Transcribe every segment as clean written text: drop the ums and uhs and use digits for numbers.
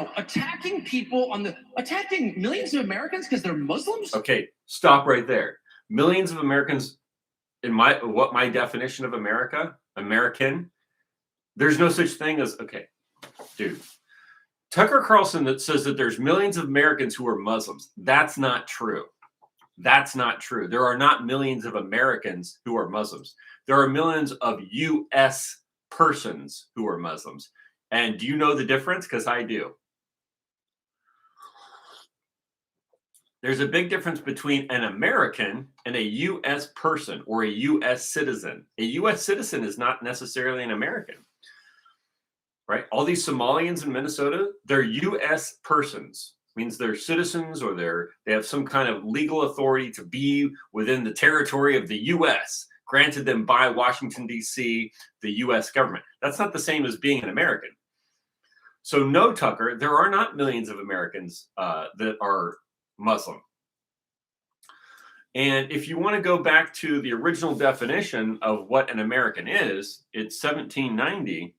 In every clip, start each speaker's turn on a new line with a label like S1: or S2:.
S1: now attacking attacking millions of Americans because they're Muslims.
S2: Okay, stop right there. Millions of Americans, what my definition of American, there's no such thing as, okay, dude. Tucker Carlson that says that there's millions of Americans who are Muslims. That's not true. That's not true. There are not millions of Americans who are Muslims. There are millions of U.S. persons who are Muslims. And do you know the difference? Because I do. There's a big difference between an American and a U.S. person or a U.S. citizen. A U.S. citizen is not necessarily an American, right? All these Somalians in Minnesota, they're U.S. persons. Means they're citizens or they have some kind of legal authority to be within the territory of the U.S., granted them by Washington, D.C., the U.S. government. That's not the same as being an American. So no, Tucker, there are not millions of Americans that are Muslim. And if you want to go back to the original definition of what an American is, it's 1790.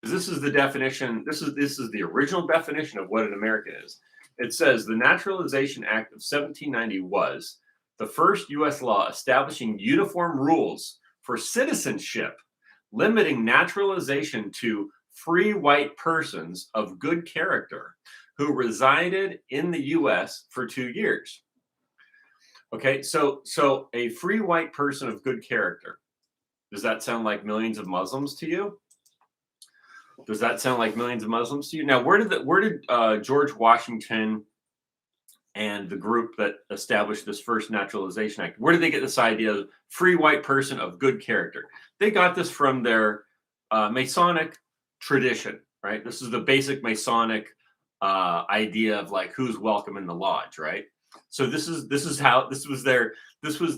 S2: This is the definition. This is the original definition of what an American is. It says the Naturalization Act of 1790 was the first U.S. law establishing uniform rules for citizenship, limiting naturalization to free white persons of good character who resided in the U.S. for 2 years. Okay, so a free white person of good character. Does that sound like millions of Muslims to you? Does that sound like millions of Muslims to you? Now, where did George Washington and the group that established this first Naturalization Act, where did they get this idea of free white person of good character? They got this from their Masonic tradition, right? This is the basic Masonic idea of like who's welcome in the lodge, right? So this was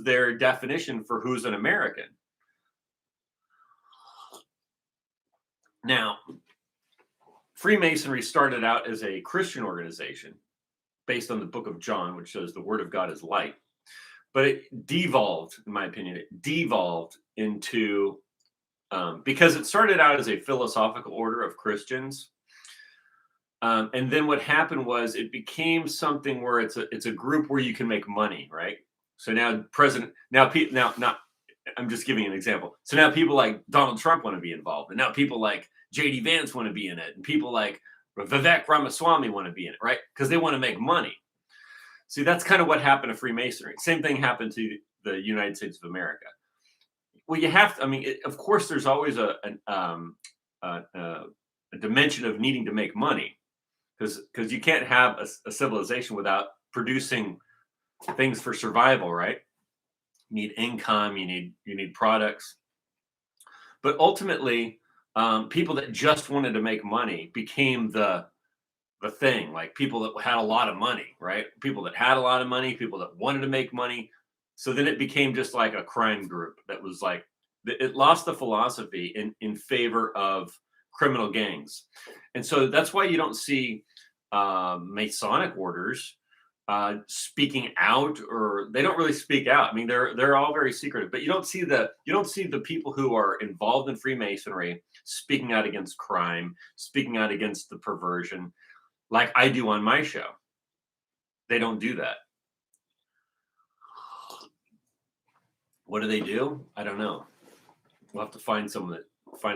S2: their definition for who's an American. Now, Freemasonry started out as a Christian organization based on the Book of John, which says the Word of God is light. But it devolved, in my opinion, into, because it started out as a philosophical order of Christians. And then what happened was it became something where it's a group where you can make money, right? So now I'm just giving an example. So now people like Donald Trump want to be involved, and now people like J.D. Vance want to be in it, and people like Vivek Ramaswamy want to be in it, right? Because they want to make money. See, that's kind of what happened to Freemasonry. Same thing happened to the United States of America. Well, you have to. I mean, of course, there's always a dimension of needing to make money, because you can't have a civilization without producing things for survival, right? You need income, you need products. But ultimately, people that just wanted to make money became the thing. Like people that had a lot of money, right? People that had a lot of money, people that wanted to make money. So then it became just like a crime group that was like, it lost the philosophy in favor of criminal gangs. And so that's why you don't see Masonic orders speaking out, or they don't really speak out. I mean, they're all very secretive, but you don't see the people who are involved in Freemasonry speaking out against crime, speaking out against the perversion, like I do on my show. They don't do that. What do they do? I don't know. We'll have to find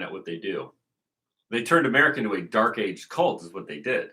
S2: out what they do. They turned America into a dark age cult, is what they did.